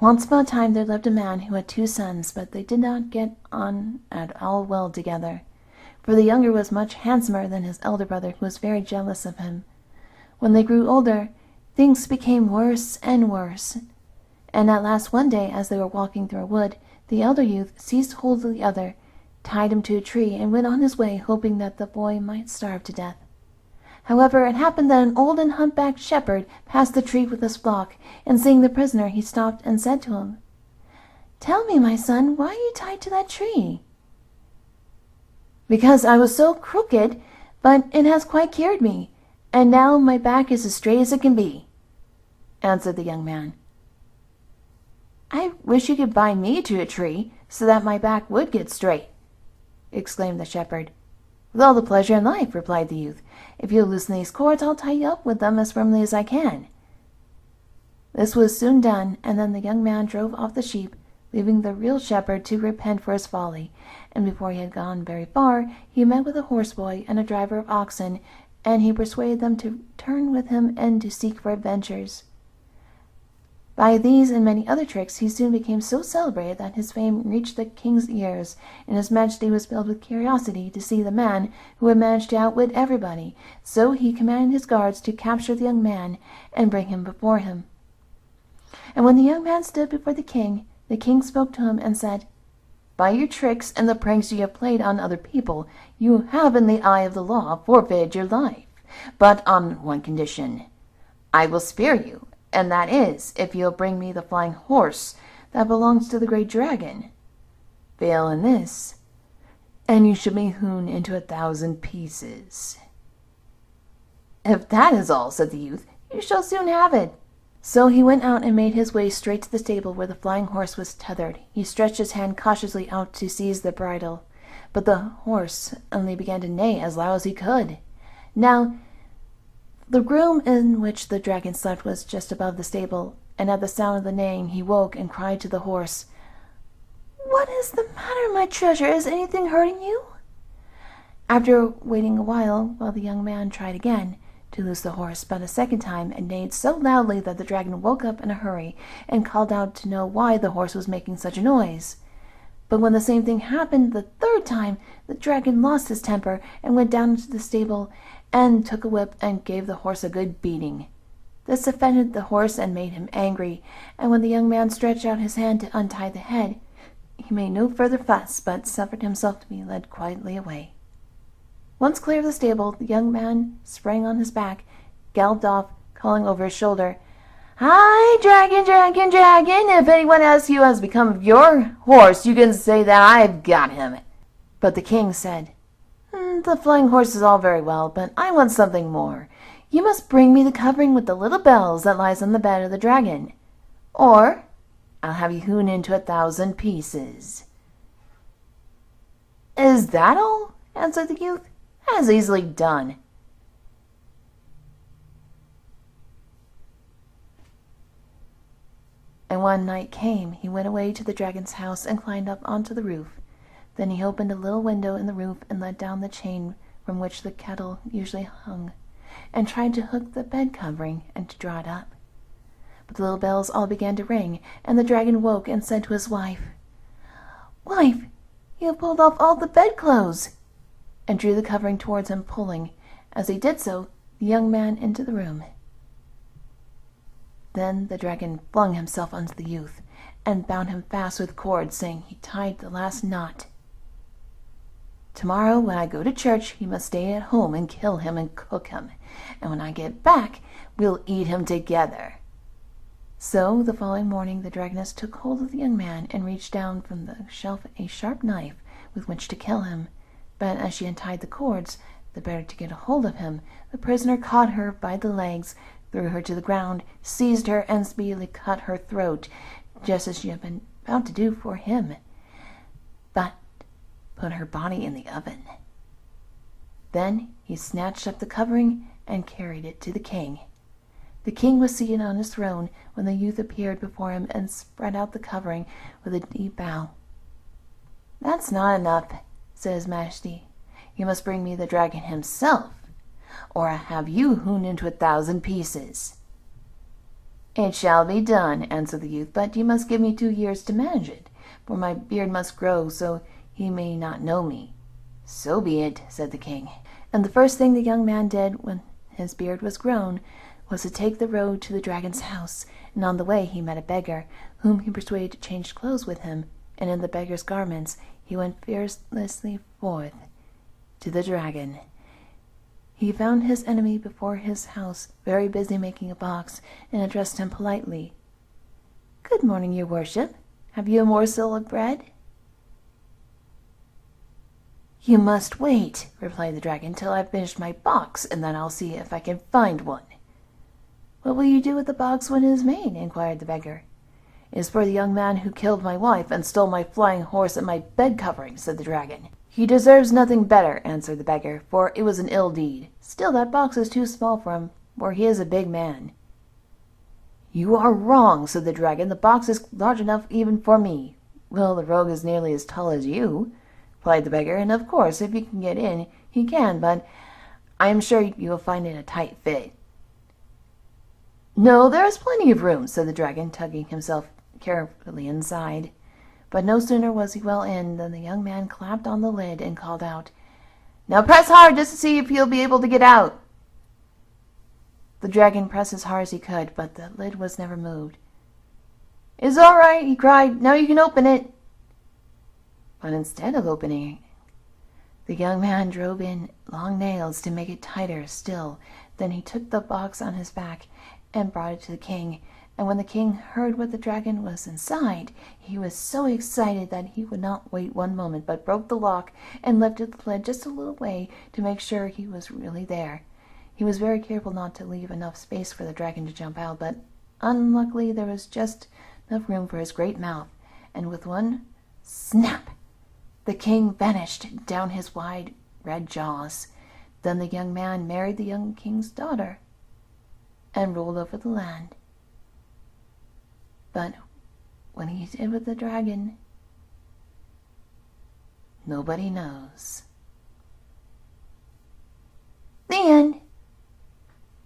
Once upon a time there lived a man who had 2 sons, but they did not get on at all well together, for the younger was much handsomer than his elder brother, who was very jealous of him. When they grew older, things became worse and worse, and at last one day, as they were walking through a wood, the elder youth seized hold of the other, tied him to a tree, and went on his way, hoping that the boy might starve to death. However, it happened that an old and humpbacked shepherd passed the tree with his flock, and seeing the prisoner, he stopped and said to him, "Tell me, my son, why are you tied to that tree?" "Because I was so crooked, but it has quite cured me, and now my back is as straight as it can be," answered the young man. "I wish you could bind me to a tree, so that my back would get straight," exclaimed the shepherd. "With all the pleasure in life," replied the youth. "If you'll loosen these cords, I'll tie you up with them as firmly as I can." This was soon done, and then the young man drove off the sheep, leaving the real shepherd to repent for his folly. And before he had gone very far, he met with a horse-boy and a driver of oxen, and he persuaded them to turn with him and to seek for adventures. By these and many other tricks he soon became so celebrated that his fame reached the king's ears, and his majesty was filled with curiosity to see the man who had managed to outwit everybody. So he commanded his guards to capture the young man and bring him before him. And when the young man stood before the king spoke to him and said, "By your tricks and the pranks you have played on other people, you have in the eye of the law forfeited your life. But on one condition I will spare you, and that is, if you'll bring me the flying horse that belongs to the great dragon. Fail in this, and you shall be hewn into 1,000 pieces." "If that is all," said the youth, "you shall soon have it." So he went out and made his way straight to the stable where the flying horse was tethered. He stretched his hand cautiously out to seize the bridle, but the horse only began to neigh as loud as he could. Now, the room in which the dragon slept was just above the stable, and at the sound of the neighing he woke and cried to the horse, "What is the matter, my treasure? Is anything hurting you?" After waiting a while the young man tried again to loose the horse, but a second time, and neighed so loudly that the dragon woke up in a hurry and called out to know why the horse was making such a noise. But when the same thing happened the third time, the dragon lost his temper and went down into the stable and took a whip and gave the horse a good beating. This offended the horse and made him angry, and when the young man stretched out his hand to untie the head, he made no further fuss, but suffered himself to be led quietly away. Once clear of the stable, the young man sprang on his back, galloped off, calling over his shoulder, "Hi, dragon, dragon, dragon! If anyone asks you what has become of your horse, you can say that I've got him." But the king said, "The flying horse is all very well, but I want something more. You must bring me the covering with the little bells that lies on the bed of the dragon, or I'll have you hewn into 1,000 pieces." "Is that all?" answered the youth. "That is easily done." And when night came, he went away to the dragon's house and climbed up onto the roof. Then he opened a little window in the roof and let down the chain from which the kettle usually hung, and tried to hook the bed covering and to draw it up. But the little bells all began to ring, and the dragon woke and said to his wife, "Wife, you have pulled off all the bedclothes," and drew the covering towards him, pulling, as he did so, the young man into the room. Then the dragon flung himself onto the youth, and bound him fast with cords, saying he tied the last knot. "Tomorrow, when I go to church, you must stay at home and kill him and cook him, and when I get back, we'll eat him together." So the following morning the dragoness took hold of the young man and reached down from the shelf a sharp knife with which to kill him. But as she untied the cords, the better to get a hold of him, the prisoner caught her by the legs, threw her to the ground, seized her, and speedily cut her throat, just as she had been about to do for him, but put her body in the oven. Then he snatched up the covering and carried it to the king. The king was seated on his throne when the youth appeared before him and spread out the covering with a deep bow. "That's not enough," said his majesty. "You must bring me the dragon himself, or I'll have you hewn into 1,000 pieces." "It shall be done," answered the youth, "but you must give me 2 years to manage it, for my beard must grow so he may not know me." "So be it," said the king. And the first thing the young man did when his beard was grown was to take the road to the dragon's house, and on the way he met a beggar, whom he persuaded to change clothes with him, and in the beggar's garments he went fearlessly forth to the dragon. He found his enemy before his house, very busy making a box, and addressed him politely. "Good morning, your worship. Have you a morsel of bread?" "You must wait," replied the dragon, "till I've finished my box, and then I'll see if I can find one." "What will you do with the box when it is made?" inquired the beggar. "It is for the young man who killed my wife and stole my flying horse and my bed covering," said the dragon. "He deserves nothing better," answered the beggar, "for it was an ill deed. Still, that box is too small for him, for he is a big man." "You are wrong," said the dragon. "The box is large enough even for me." "Well, the rogue is nearly as tall as you," replied the beggar, "and of course, if you can get in, he can, but I am sure you will find it a tight fit." "No, there is plenty of room," said the dragon, tugging himself carefully inside. But no sooner was he well in than the young man clapped on the lid and called out, "Now press hard just to see if you'll be able to get out." The dragon pressed as hard as he could, but the lid was never moved. "It's all right," he cried. "Now you can open it." But instead of opening it, the young man drove in long nails to make it tighter still. Then he took the box on his back and brought it to the king. And when the king heard what the dragon was inside, he was so excited that he would not wait 1 moment, but broke the lock and lifted the lid just a little way to make sure he was really there. He was very careful not to leave enough space for the dragon to jump out, but unluckily there was just enough room for his great mouth, and with one snap, the king vanished down his wide red jaws. Then the young man married the young king's daughter and ruled over the land. But what he did with the dragon, nobody knows. The end.